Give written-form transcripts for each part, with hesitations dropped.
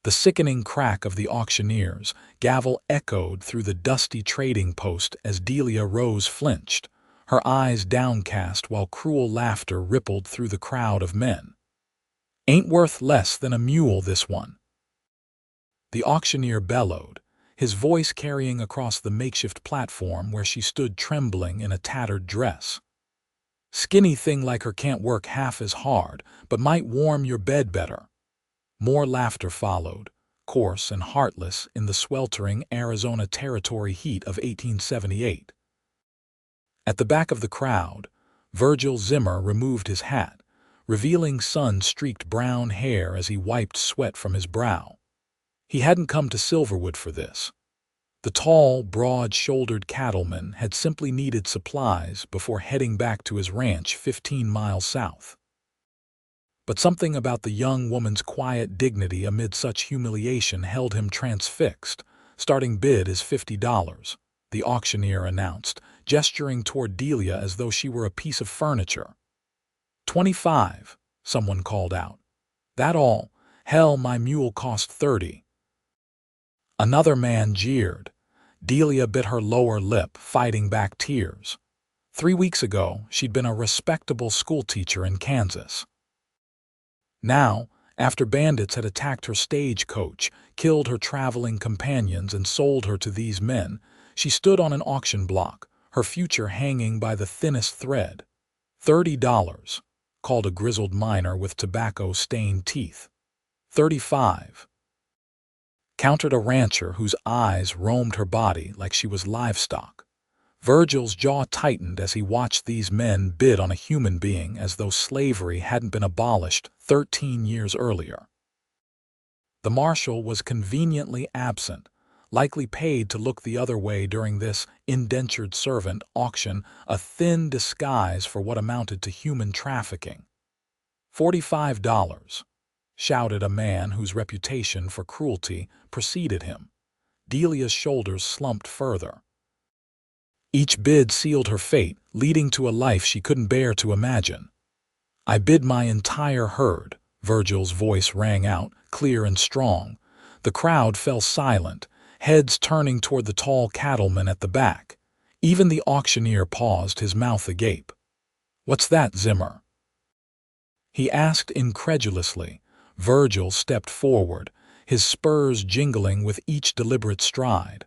The sickening crack of the auctioneer's gavel echoed through the dusty trading post as Delia Rose flinched, her eyes downcast while cruel laughter rippled through the crowd of men. "Ain't worth less than a mule, this one," the auctioneer bellowed, his voice carrying across the makeshift platform where she stood trembling in a tattered dress. "Skinny thing like her can't work half as hard, but might warm your bed better." More laughter followed, coarse and heartless in the sweltering Arizona Territory heat of 1878. At the back of the crowd, Virgil Zimmer removed his hat, revealing sun-streaked brown hair as he wiped sweat from his brow. He hadn't come to Silverwood for this. The tall, broad-shouldered cattleman had simply needed supplies before heading back to his ranch 15 miles south. But something about the young woman's quiet dignity amid such humiliation held him transfixed. "Starting bid is $50, the auctioneer announced, gesturing toward Delia as though she were a piece of furniture. "25, someone called out. "That all? Hell, my mule cost 30. Another man jeered. Delia bit her lower lip, fighting back tears. 3 weeks ago, she'd been a respectable schoolteacher in Kansas. Now, after bandits had attacked her stagecoach, killed her traveling companions, and sold her to these men, she stood on an auction block, her future hanging by the thinnest thread. $30, called a grizzled miner with tobacco-stained teeth. 35, countered a rancher whose eyes roamed her body like she was livestock. Virgil's jaw tightened as he watched these men bid on a human being as though slavery hadn't been abolished 13 years earlier. The marshal was conveniently absent, likely paid to look the other way during this indentured servant auction, a thin disguise for what amounted to human trafficking. $45, shouted a man whose reputation for cruelty preceded him. Delia's shoulders slumped further. Each bid sealed her fate, leading to a life she couldn't bear to imagine. "I bid my entire herd," Virgil's voice rang out, clear and strong. The crowd fell silent, heads turning toward the tall cattleman at the back. Even the auctioneer paused, his mouth agape. "What's that, Zimmer?" he asked incredulously. Virgil stepped forward, his spurs jingling with each deliberate stride.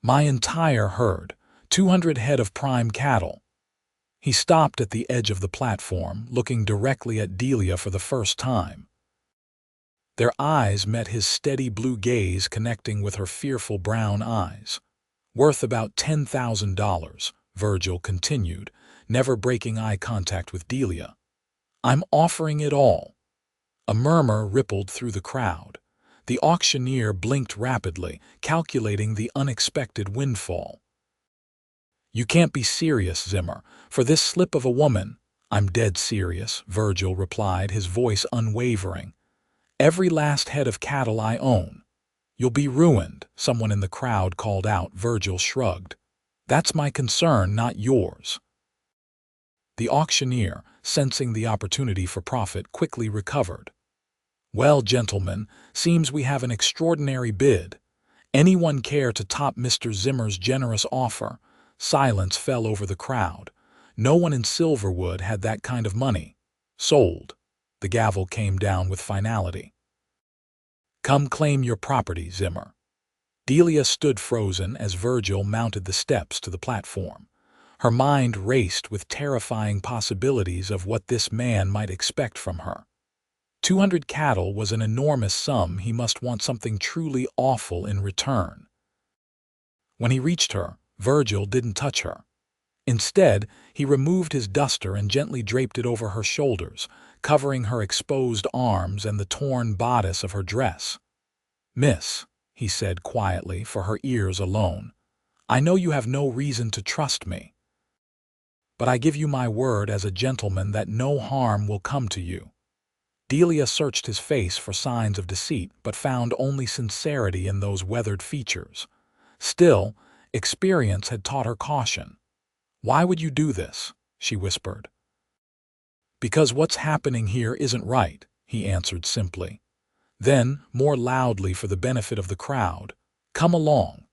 "My entire herd. 200 head of prime cattle." He stopped at the edge of the platform, looking directly at Delia for the first time. Their eyes met his steady blue gaze connecting with her fearful brown eyes. "Worth about $10,000, Virgil continued, never breaking eye contact with Delia. "I'm offering it all." A murmur rippled through the crowd. The auctioneer blinked rapidly, calculating the unexpected windfall. "You can't be serious, Zimmer. For this slip of a woman—" "I'm dead serious," Virgil replied, his voice unwavering. "Every last head of cattle I own." "You'll be ruined," someone in the crowd called out. Virgil shrugged. "That's my concern, not yours." The auctioneer, sensing the opportunity for profit, quickly recovered. "Well, gentlemen, seems we have an extraordinary bid. Anyone care to top Mr. Zimmer's generous offer?" Silence fell over the crowd. No one in Silverwood had that kind of money. "Sold." The gavel came down with finality. "Come claim your property, Zimmer." Delia stood frozen as Virgil mounted the steps to the platform. Her mind raced with terrifying possibilities of what this man might expect from her. 200 cattle was an enormous sum. He must want something truly awful in return. When he reached her, Virgil didn't touch her. Instead, he removed his duster and gently draped it over her shoulders, covering her exposed arms and the torn bodice of her dress. "Miss," he said quietly for her ears alone, "I know you have no reason to trust me. But I give you my word as a gentleman that no harm will come to you." Delia searched his face for signs of deceit, but found only sincerity in those weathered features. Still, experience had taught her caution. "Why would you do this?" she whispered. "Because what's happening here isn't right," he answered simply. Then, more loudly for the benefit of the crowd, "Come along."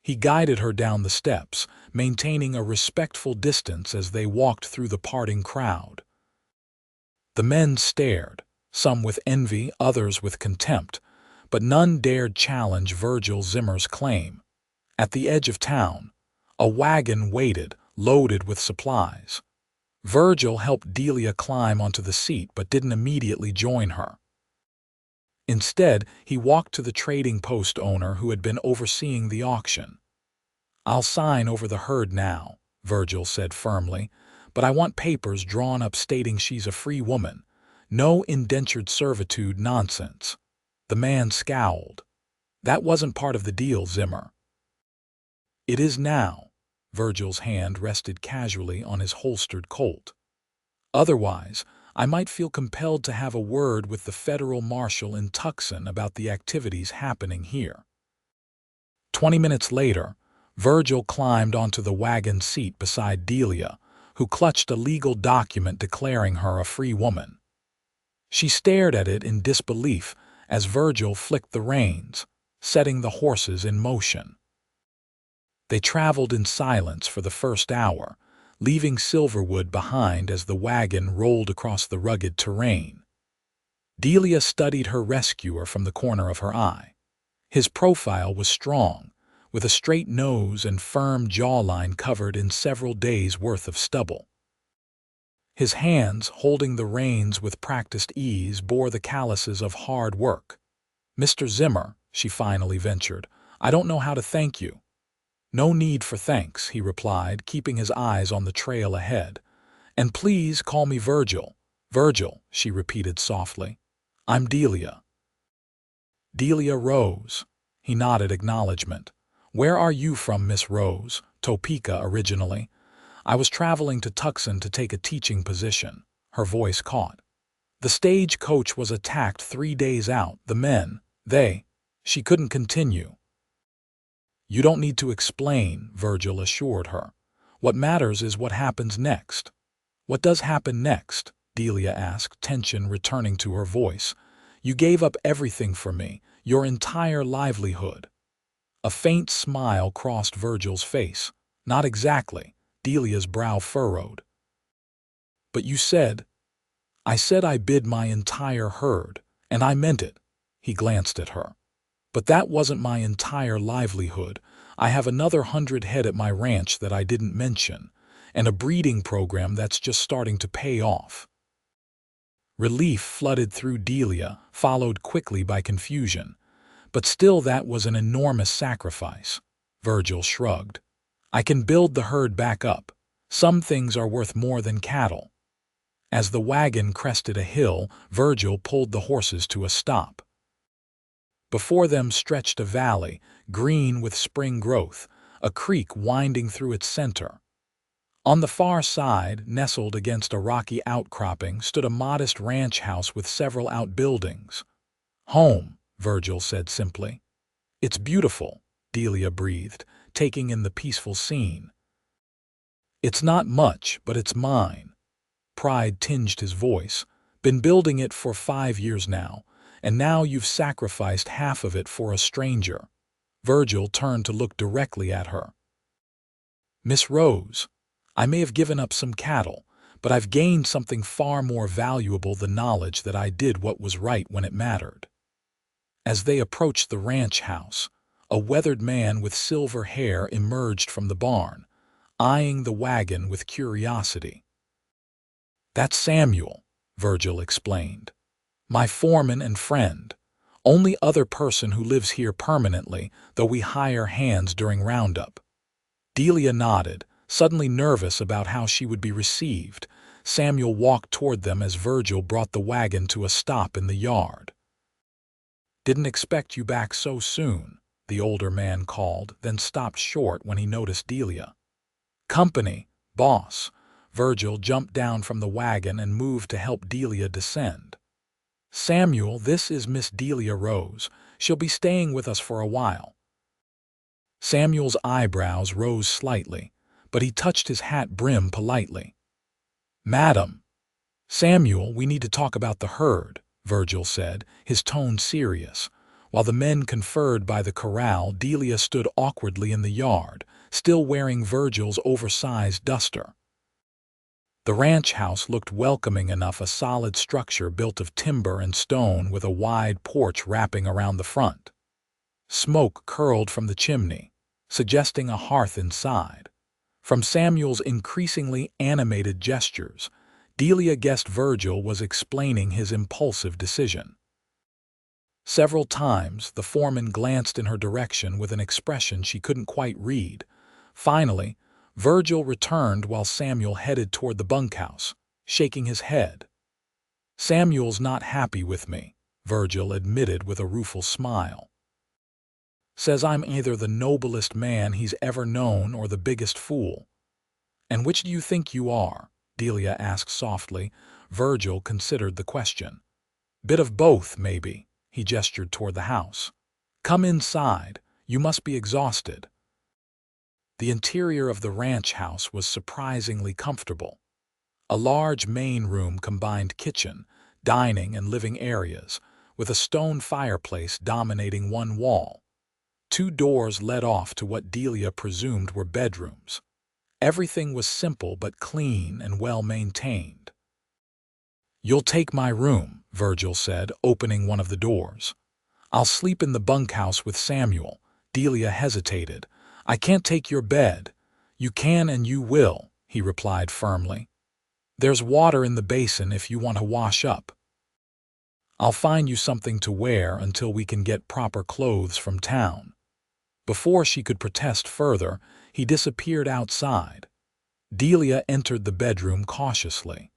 He guided her down the steps, maintaining a respectful distance as they walked through the parting crowd. The men stared, some with envy, others with contempt, but none dared challenge Virgil Zimmer's claim. At the edge of town, a wagon waited, loaded with supplies. Virgil helped Delia climb onto the seat but didn't immediately join her. Instead, he walked to the trading post owner who had been overseeing the auction. "I'll sign over the herd now," Virgil said firmly, "but I want papers drawn up stating she's a free woman. No indentured servitude nonsense." The man scowled. "That wasn't part of the deal, Zimmer." "It is now." Virgil's hand rested casually on his holstered Colt. "Otherwise, I might feel compelled to have a word with the federal marshal in Tucson about the activities happening here." 20 minutes later, Virgil climbed onto the wagon seat beside Delia, who clutched a legal document declaring her a free woman. She stared at it in disbelief as Virgil flicked the reins, setting the horses in motion. They traveled in silence for the first hour, leaving Silverwood behind as the wagon rolled across the rugged terrain. Delia studied her rescuer from the corner of her eye. His profile was strong, with a straight nose and firm jawline covered in several days' worth of stubble. His hands, holding the reins with practiced ease, bore the calluses of hard work. "Mr. Zimmer," she finally ventured, "I don't know how to thank you." "No need for thanks," he replied, keeping his eyes on the trail ahead. "And please call me Virgil." "Virgil," she repeated softly. "I'm Delia." "Delia Rose." He nodded acknowledgement. "Where are you from, Miss Rose?" "Topeka originally. I was traveling to Tucson to take a teaching position." Her voice caught. "The stagecoach was attacked 3 days out. The men, they—" She couldn't continue. "You don't need to explain," Virgil assured her. "What matters is what happens next." "What does happen next?" Delia asked, tension returning to her voice. "You gave up everything for me, your entire livelihood." A faint smile crossed Virgil's face. "Not exactly." Delia's brow furrowed. "But you said—" "I said I bid my entire herd, and I meant it." He glanced at her. "But that wasn't my entire livelihood. I have another 100 head at my ranch that I didn't mention, and a breeding program that's just starting to pay off." Relief flooded through Delia, followed quickly by confusion. "But still, that was an enormous sacrifice." Virgil shrugged. "I can build the herd back up. Some things are worth more than cattle." As the wagon crested a hill, Virgil pulled the horses to a stop. Before them stretched a valley, green with spring growth, a creek winding through its center. On the far side, nestled against a rocky outcropping, stood a modest ranch house with several outbuildings. "Home," Virgil said simply. "It's beautiful," Delia breathed, taking in the peaceful scene. "It's not much, but it's mine." Pride tinged his voice. "Been building it for 5 years now. And now you've sacrificed half of it for a stranger." Virgil turned to look directly at her. "Miss Rose, I may have given up some cattle, but I've gained something far more valuable, the knowledge that I did what was right when it mattered." As they approached the ranch house, a weathered man with silver hair emerged from the barn, eyeing the wagon with curiosity. "That's Samuel," Virgil explained. "My foreman and friend. Only other person who lives here permanently, though we hire hands during roundup." Delia nodded, suddenly nervous about how she would be received. Samuel walked toward them as Virgil brought the wagon to a stop in the yard. "Didn't expect you back so soon," the older man called, then stopped short when he noticed Delia. "Company, boss." Virgil jumped down from the wagon and moved to help Delia descend. "Samuel, this is Miss Delia Rose. She'll be staying with us for a while." Samuel's eyebrows rose slightly, but he touched his hat brim politely. "Madam." "Samuel, we need to talk about the herd." Virgil said, his tone serious. While the men conferred by the corral, Delia stood awkwardly in the yard, still wearing Virgil's oversized duster. The ranch house looked welcoming enough, a solid structure built of timber and stone with a wide porch wrapping around the front. Smoke curled from the chimney, suggesting a hearth inside. From Samuel's increasingly animated gestures, Delia guessed Virgil was explaining his impulsive decision. Several times, the foreman glanced in her direction with an expression she couldn't quite read. Finally, Virgil returned while Samuel headed toward the bunkhouse, shaking his head. "Samuel's not happy with me," Virgil admitted with a rueful smile. "Says I'm either the noblest man he's ever known or the biggest fool." "And which do you think you are?" Delia asked softly. Virgil considered the question. "Bit of both, maybe." He gestured toward the house. "Come inside. You must be exhausted." The interior of the ranch house was surprisingly comfortable. A large main room combined kitchen, dining, and living areas, with a stone fireplace dominating one wall. 2 doors led off to what Delia presumed were bedrooms. Everything was simple but clean and well-maintained. "You'll take my room," Virgil said, opening one of the doors. "I'll sleep in the bunkhouse with Samuel." Delia hesitated. "I can't take your bed." "You can and you will," he replied firmly. "There's water in the basin if you want to wash up. I'll find you something to wear until we can get proper clothes from town." Before she could protest further, he disappeared outside. Delia entered the bedroom cautiously.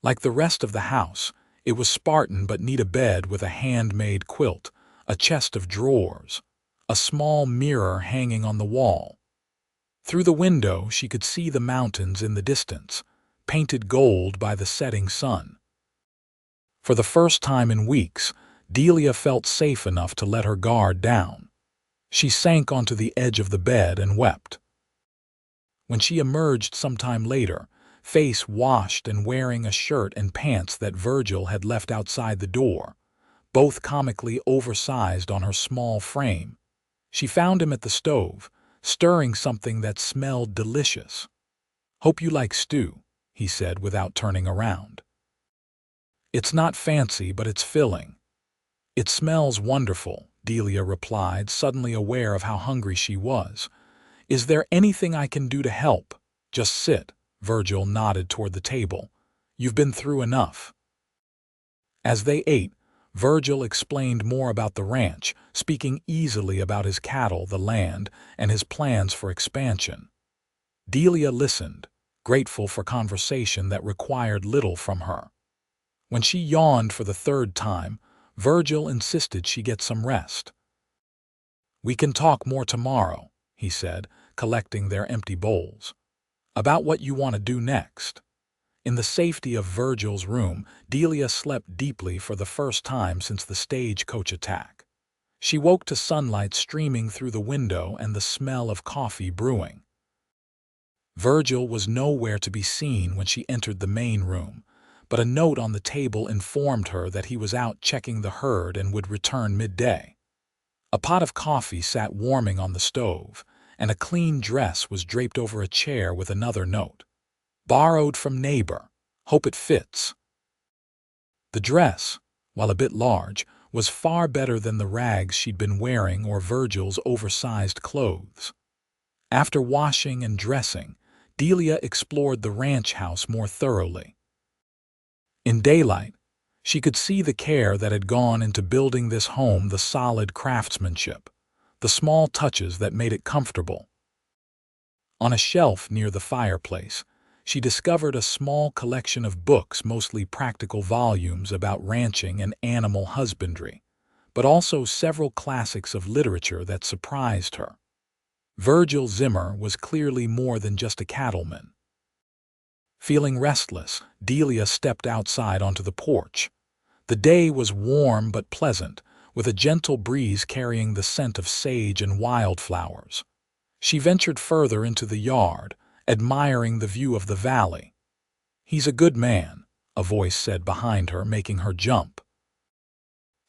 Like the rest of the house, it was Spartan but neat: a bed with a handmade quilt, a chest of drawers, a small mirror hanging on the wall. Through the window she could see the mountains in the distance, painted gold by the setting sun. For the first time in weeks, Delia felt safe enough to let her guard down. She sank onto the edge of the bed and wept. When she emerged sometime later, face washed and wearing a shirt and pants that Virgil had left outside the door, both comically oversized on her small frame, she found him at the stove, stirring something that smelled delicious. "Hope you like stew," he said without turning around. "It's not fancy, but it's filling." "It smells wonderful," Delia replied, suddenly aware of how hungry she was. "Is there anything I can do to help?" "Just sit." Virgil nodded toward the table. "You've been through enough." As they ate, Virgil explained more about the ranch, speaking easily about his cattle, the land, and his plans for expansion. Delia listened, grateful for conversation that required little from her. When she yawned for the 3rd time, Virgil insisted she get some rest. "We can talk more tomorrow," he said, collecting their empty bowls. "About what you want to do next." In the safety of Virgil's room, Delia slept deeply for the first time since the stagecoach attack. She woke to sunlight streaming through the window and the smell of coffee brewing. Virgil was nowhere to be seen when she entered the main room, but a note on the table informed her that he was out checking the herd and would return midday. A pot of coffee sat warming on the stove, and a clean dress was draped over a chair with another note. "Borrowed from neighbor. Hope it fits." The dress, while a bit large, was far better than the rags she'd been wearing or Virgil's oversized clothes. After washing and dressing, Delia explored the ranch house more thoroughly. In daylight, she could see the care that had gone into building this home, the solid craftsmanship, the small touches that made it comfortable. On a shelf near the fireplace, she discovered a small collection of books, mostly practical volumes about ranching and animal husbandry, but also several classics of literature that surprised her. Virgil Zimmer was clearly more than just a cattleman. Feeling restless, Delia stepped outside onto the porch. The day was warm but pleasant, with a gentle breeze carrying the scent of sage and wildflowers. She ventured further into the yard, admiring the view of the valley. "He's a good man," a voice said behind her, making her jump.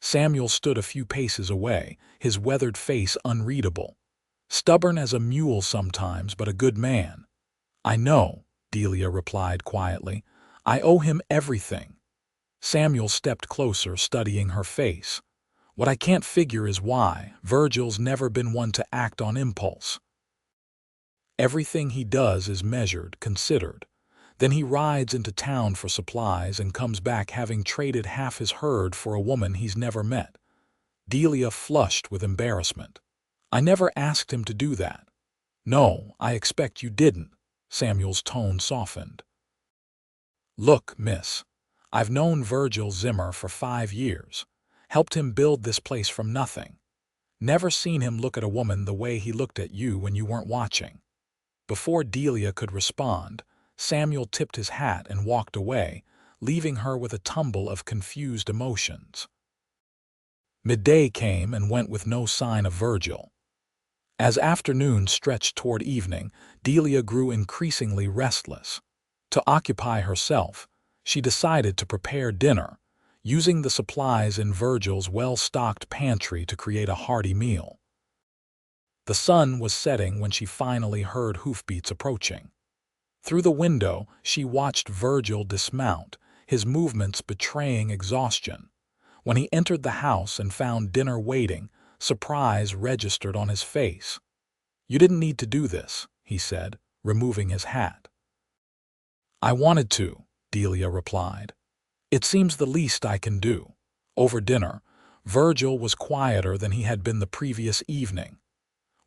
Samuel stood a few paces away, his weathered face unreadable. Stubborn as a mule sometimes, but a good man. I know, Delia replied quietly. I owe him everything. Samuel stepped closer, studying her face. What I can't figure is why Virgil's never been one to act on impulse. Everything he does is measured, considered. Then he rides into town for supplies and comes back having traded half his herd for a woman he's never met. Delia flushed with embarrassment. I never asked him to do that. No, I expect you didn't. Samuel's tone softened. Look, miss, I've known Virgil Zimmer for 5 years. Helped him build this place from nothing. Never seen him look at a woman the way he looked at you when you weren't watching. Before Delia could respond, Samuel tipped his hat and walked away, leaving her with a tumble of confused emotions. Midday came and went with no sign of Virgil. As afternoon stretched toward evening, Delia grew increasingly restless. To occupy herself, she decided to prepare dinner, using the supplies in Virgil's well-stocked pantry to create a hearty meal. The sun was setting when she finally heard hoofbeats approaching. Through the window, she watched Virgil dismount, his movements betraying exhaustion. When he entered the house and found dinner waiting, surprise registered on his face. You didn't need to do this, he said, removing his hat. I wanted to, Delia replied. It seems the least I can do. Over dinner, Virgil was quieter than he had been the previous evening.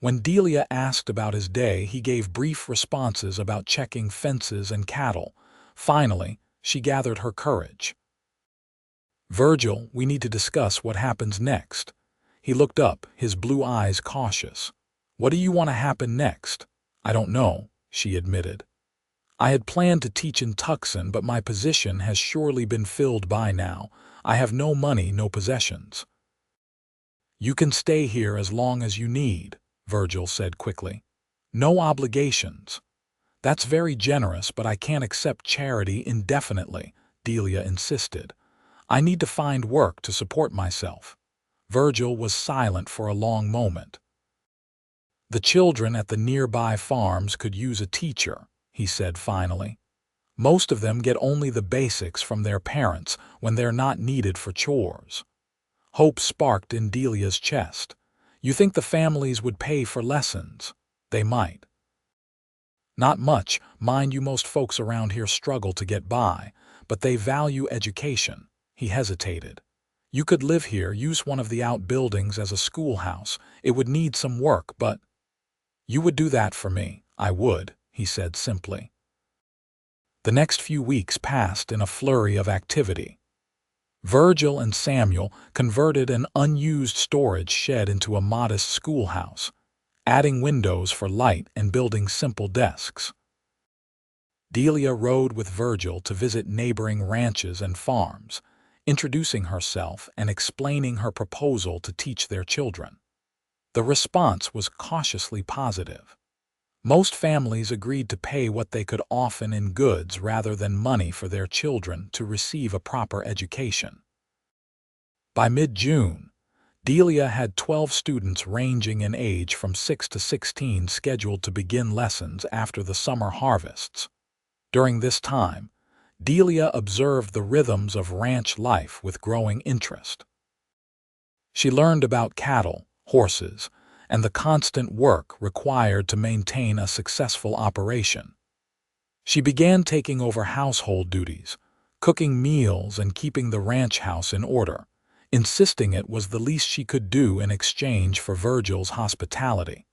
When Delia asked about his day, he gave brief responses about checking fences and cattle. Finally, she gathered her courage. Virgil, we need to discuss what happens next. He looked up, his blue eyes cautious. What do you want to happen next? I don't know, she admitted. I had planned to teach in Tucson, but my position has surely been filled by now. I have no money, no possessions. You can stay here as long as you need, Virgil said quickly. No obligations. That's very generous, but I can't accept charity indefinitely, Delia insisted. I need to find work to support myself. Virgil was silent for a long moment. The children at the nearby farms could use a teacher, he said finally. Most of them get only the basics from their parents when they're not needed for chores. Hope sparked in Delia's chest. You think the families would pay for lessons? They might. Not much, mind you, most folks around here struggle to get by, but they value education. He hesitated. You could live here, use one of the outbuildings as a schoolhouse. It would need some work, but you would do that for me. I would, he said simply. The next few weeks passed in a flurry of activity. Virgil and Samuel converted an unused storage shed into a modest schoolhouse, adding windows for light and building simple desks. Delia rode with Virgil to visit neighboring ranches and farms, introducing herself and explaining her proposal to teach their children. The response was cautiously positive. Most families agreed to pay what they could, often in goods rather than money, for their children to receive a proper education. By mid-June, Delia had 12 students ranging in age from 6 to 16 scheduled to begin lessons after the summer harvests. During this time, Delia observed the rhythms of ranch life with growing interest. She learned about cattle, horses, and the constant work required to maintain a successful operation. She began taking over household duties, cooking meals and keeping the ranch house in order, insisting it was the least she could do in exchange for Virgil's hospitality.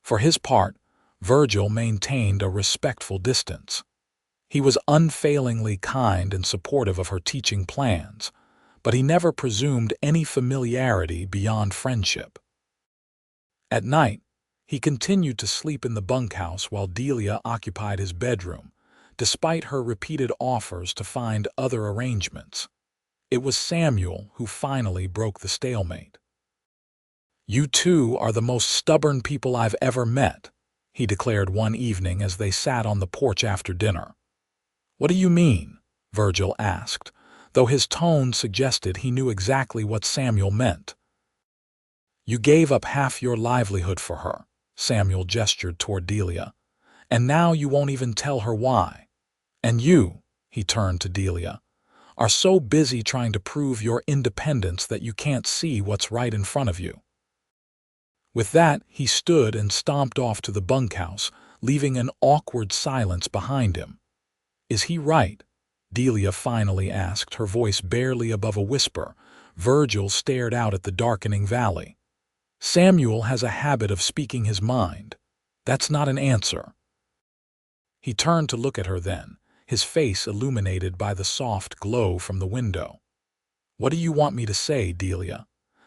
For his part, Virgil maintained a respectful distance. He was unfailingly kind and supportive of her teaching plans, but he never presumed any familiarity beyond friendship. At night, he continued to sleep in the bunkhouse while Delia occupied his bedroom, despite her repeated offers to find other arrangements. It was Samuel who finally broke the stalemate. You two are the most stubborn people I've ever met, he declared one evening as they sat on the porch after dinner. What do you mean? Virgil asked, though his tone suggested he knew exactly what Samuel meant. You gave up half your livelihood for her, Samuel gestured toward Delia, and now you won't even tell her why. And you, he turned to Delia, are so busy trying to prove your independence that you can't see what's right in front of you. With that, he stood and stomped off to the bunkhouse, leaving an awkward silence behind him. Is he right? Delia finally asked, her voice barely above a whisper. Virgil stared out at the darkening valley. Samuel has a habit of speaking his mind. That's not an answer. He turned to look at her then, his face illuminated by the soft glow from the window. What do you want me to say, Delia?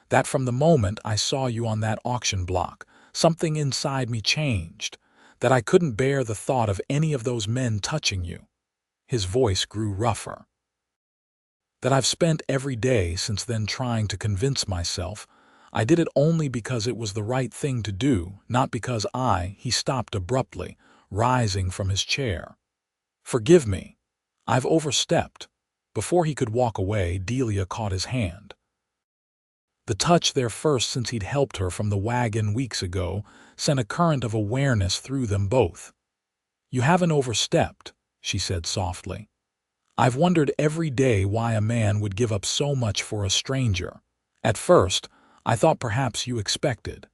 That from the moment I saw you on that auction block, something inside me changed, that I couldn't bear the thought of any of those men touching you. His voice grew rougher. That I've spent every day since then trying to convince myself I did it only because it was the right thing to do, not because he stopped abruptly, rising from his chair. Forgive me. I've overstepped. Before he could walk away, Delia caught his hand. The touch there first since he'd helped her from the wagon weeks ago sent a current of awareness through them both. You haven't overstepped, she said softly. I've wondered every day why a man would give up so much for a stranger. At first, I thought perhaps you expected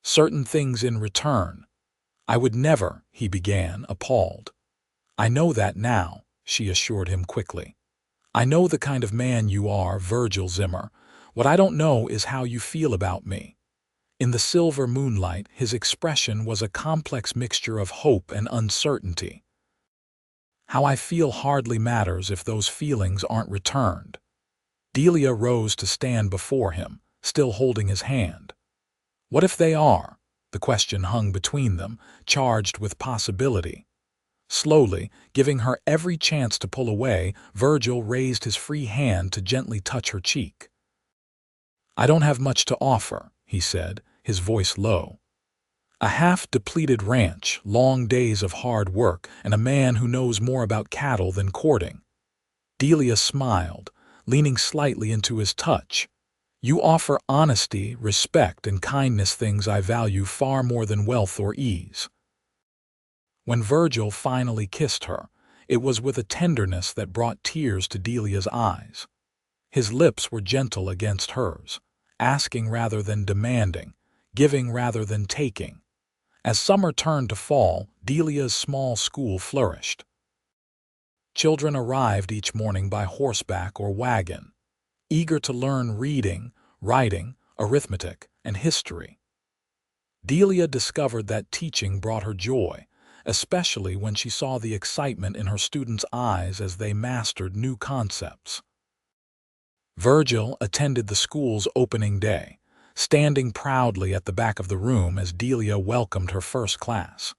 certain things in return. I would never, he began, appalled. I know that now, she assured him quickly. I know the kind of man you are, Virgil Zimmer. What I don't know is how you feel about me. In the silver moonlight, his expression was a complex mixture of hope and uncertainty. How I feel hardly matters if those feelings aren't returned. Delia rose to stand before him, still holding his hand. What if they are? The question hung between them, charged with possibility. Slowly, giving her every chance to pull away, Virgil raised his free hand to gently touch her cheek. I don't have much to offer, he said, his voice low. A half-depleted ranch, long days of hard work, and a man who knows more about cattle than courting. Delia smiled, leaning slightly into his touch. You offer honesty, respect, and kindness, things I value far more than wealth or ease. When Virgil finally kissed her, it was with a tenderness that brought tears to Delia's eyes. His lips were gentle against hers, asking rather than demanding, giving rather than taking. As summer turned to fall, Delia's small school flourished. Children arrived each morning by horseback or wagon, eager to learn reading, writing, arithmetic, and history. Delia discovered that teaching brought her joy, especially when she saw the excitement in her students' eyes as they mastered new concepts. Virgil attended the school's opening day, standing proudly at the back of the room as Delia welcomed her first class.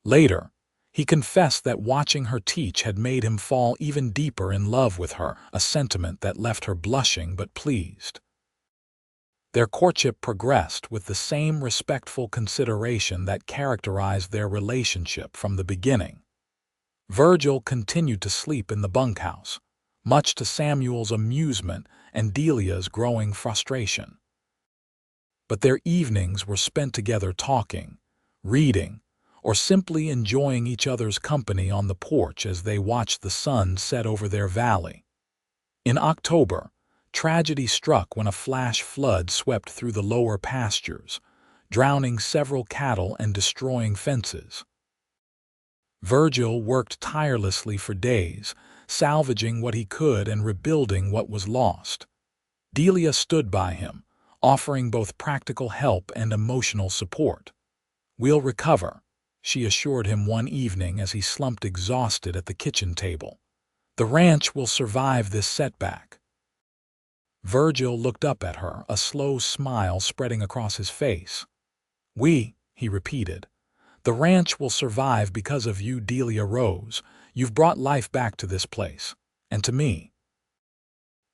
Later, he confessed that watching her teach had made him fall even deeper in love with her, a sentiment that left her blushing but pleased. Their courtship progressed with the same respectful consideration that characterized their relationship from the beginning. Virgil continued to sleep in the bunkhouse, much to Samuel's amusement and Delia's growing frustration. But their evenings were spent together talking, reading, or simply enjoying each other's company on the porch as they watched the sun set over their valley. In October, tragedy struck when a flash flood swept through the lower pastures, drowning several cattle and destroying fences. Virgil worked tirelessly for days, salvaging what he could and rebuilding what was lost. Delia stood by him, offering both practical help and emotional support. We'll recover, she assured him one evening as he slumped exhausted at the kitchen table. The ranch will survive this setback. Virgil looked up at her, a slow smile spreading across his face. He repeated. The ranch will survive because of you, Delia Rose. You've brought life back to this place, and to me.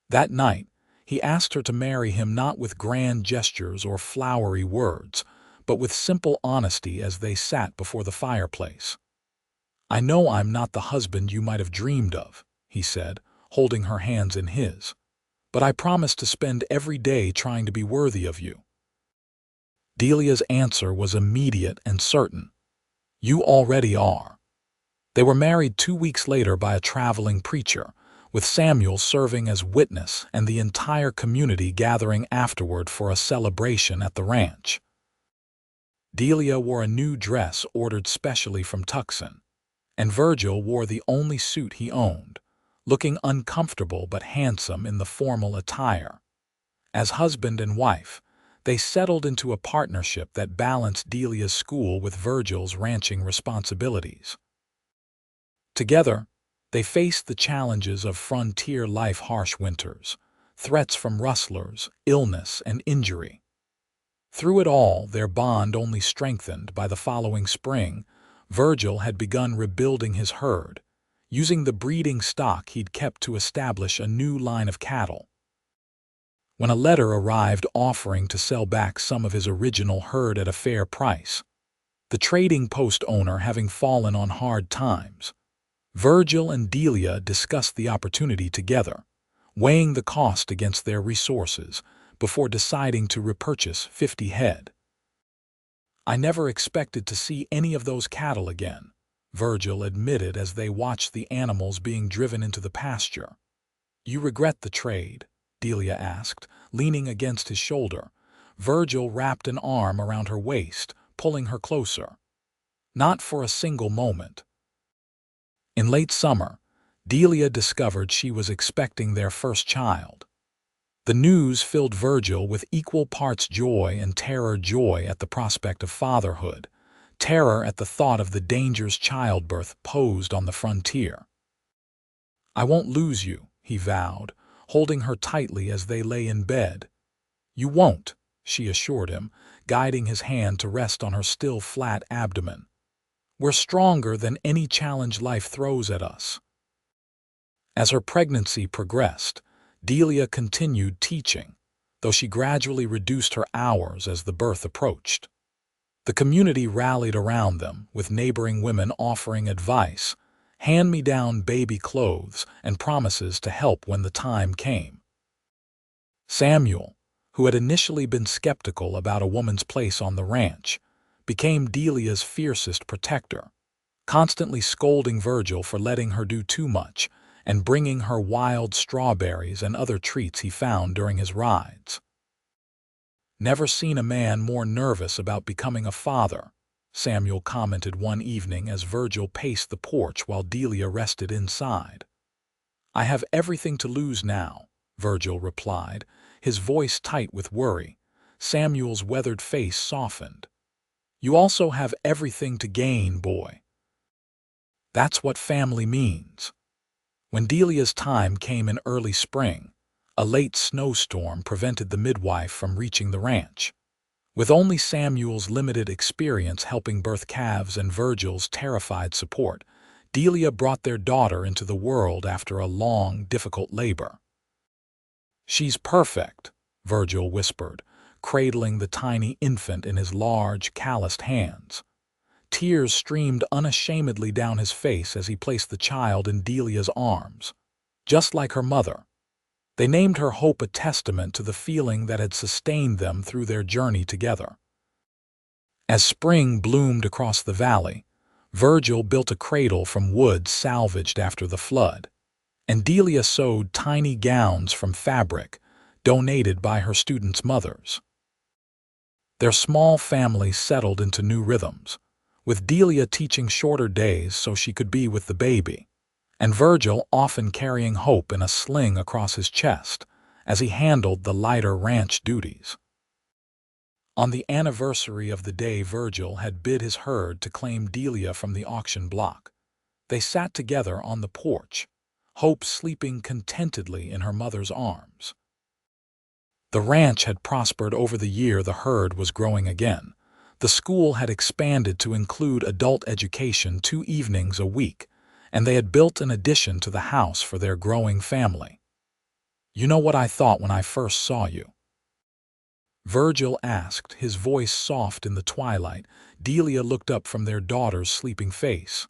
That night, he asked her to marry him not with grand gestures or flowery words, but with simple honesty as they sat before the fireplace. "I know I'm not the husband you might have dreamed of," he said, holding her hands in his, "but I promise to spend every day trying to be worthy of you." Delia's answer was immediate and certain. "You already are." They were married 2 weeks later by a traveling preacher, with Samuel serving as witness and the entire community gathering afterward for a celebration at the ranch. Delia wore a new dress ordered specially from Tucson, and Virgil wore the only suit he owned, looking uncomfortable but handsome in the formal attire. As husband and wife, they settled into a partnership that balanced Delia's school with Virgil's ranching responsibilities. Together, they faced the challenges of frontier life: harsh winters, threats from rustlers, illness, and injury. Through it all, their bond only strengthened. By the following spring, Virgil had begun rebuilding his herd, using the breeding stock he'd kept to establish a new line of cattle. When a letter arrived offering to sell back some of his original herd at a fair price, the trading post owner having fallen on hard times, Virgil and Delia discussed the opportunity together, weighing the cost against their resources before deciding to repurchase 50 head. "I never expected to see any of those cattle again," Virgil admitted as they watched the animals being driven into the pasture. "You regret the trade?" Delia asked, leaning against his shoulder. Virgil wrapped an arm around her waist, pulling her closer. "Not for a single moment." In late summer, Delia discovered she was expecting their first child. The news filled Virgil with equal parts joy and terror: joy at the prospect of fatherhood, terror at the thought of the dangers childbirth posed on the frontier. "I won't lose you," he vowed, holding her tightly as they lay in bed. "You won't," she assured him, guiding his hand to rest on her still flat abdomen. "We're stronger than any challenge life throws at us." As her pregnancy progressed, Delia continued teaching, though she gradually reduced her hours as the birth approached. The community rallied around them, with neighboring women offering advice, hand-me-down baby clothes, and promises to help when the time came. Samuel, who had initially been skeptical about a woman's place on the ranch, became Delia's fiercest protector, constantly scolding Virgil for letting her do too much and bringing her wild strawberries and other treats he found during his rides. "Never seen a man more nervous about becoming a father," Samuel commented one evening as Virgil paced the porch while Delia rested inside. "I have everything to lose now," Virgil replied, his voice tight with worry. Samuel's weathered face softened. "You also have everything to gain, boy. That's what family means." When Delia's time came in early spring, a late snowstorm prevented the midwife from reaching the ranch. With only Samuel's limited experience helping birth calves and Virgil's terrified support, Delia brought their daughter into the world after a long, difficult labor. "She's perfect," Virgil whispered, cradling the tiny infant in his large, calloused hands. Tears streamed unashamedly down his face as he placed the child in Delia's arms. Just like her mother, they named her Hope, a testament to the feeling that had sustained them through their journey together. As spring bloomed across the valley, Virgil built a cradle from wood salvaged after the flood, and Delia sewed tiny gowns from fabric donated by her students' mothers. Their small family settled into new rhythms, with Delia teaching shorter days so she could be with the baby, and Virgil often carrying Hope in a sling across his chest as he handled the lighter ranch duties. On the anniversary of the day Virgil had bid his herd to claim Delia from the auction block, they sat together on the porch, Hope sleeping contentedly in her mother's arms. The ranch had prospered over the year the herd was growing again. The school had expanded to include adult education 2 evenings a week, and they had built an addition to the house for their growing family. "You know what I thought when I first saw you?" Virgil asked, his voice soft in the twilight. Delia looked up from their daughter's sleeping face.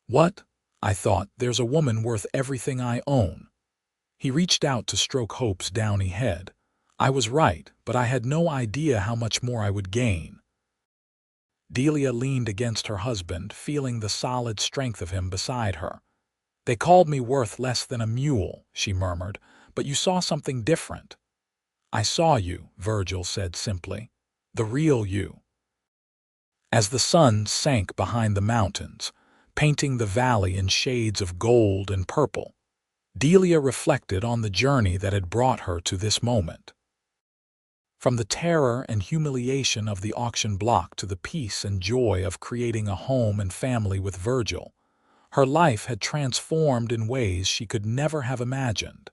What? I thought, there's a woman worth everything I own. He reached out to stroke Hope's downy head. I was right, but I had no idea how much more I would gain. Delia leaned against her husband, feeling the solid strength of him beside her. They called me worth less than a mule, she murmured, but you saw something different. I saw you, Virgil said simply. The real you. As the sun sank behind the mountains, painting the valley in shades of gold and purple, Delia reflected on the journey that had brought her to this moment. From the terror and humiliation of the auction block to the peace and joy of creating a home and family with Virgil, her life had transformed in ways she could never have imagined.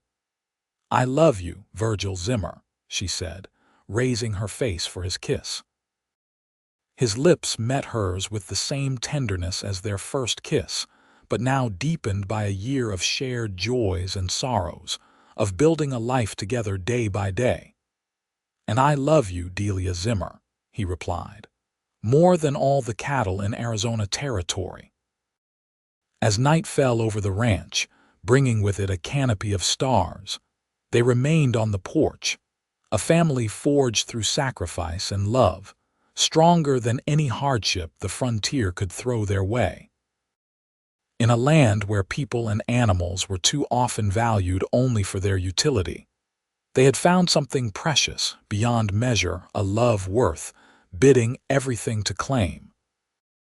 I love you, Virgil Zimmer, she said, raising her face for his kiss. His lips met hers with the same tenderness as their first kiss, but now deepened by a year of shared joys and sorrows, of building a life together day by day. And I love you, Delia Zimmer, he replied, more than all the cattle in Arizona territory. As night fell over the ranch, bringing with it a canopy of stars, they remained on the porch, a family forged through sacrifice and love, stronger than any hardship the frontier could throw their way. In a land where people and animals were too often valued only for their utility, they had found something precious, beyond measure, a love worth bidding everything to claim.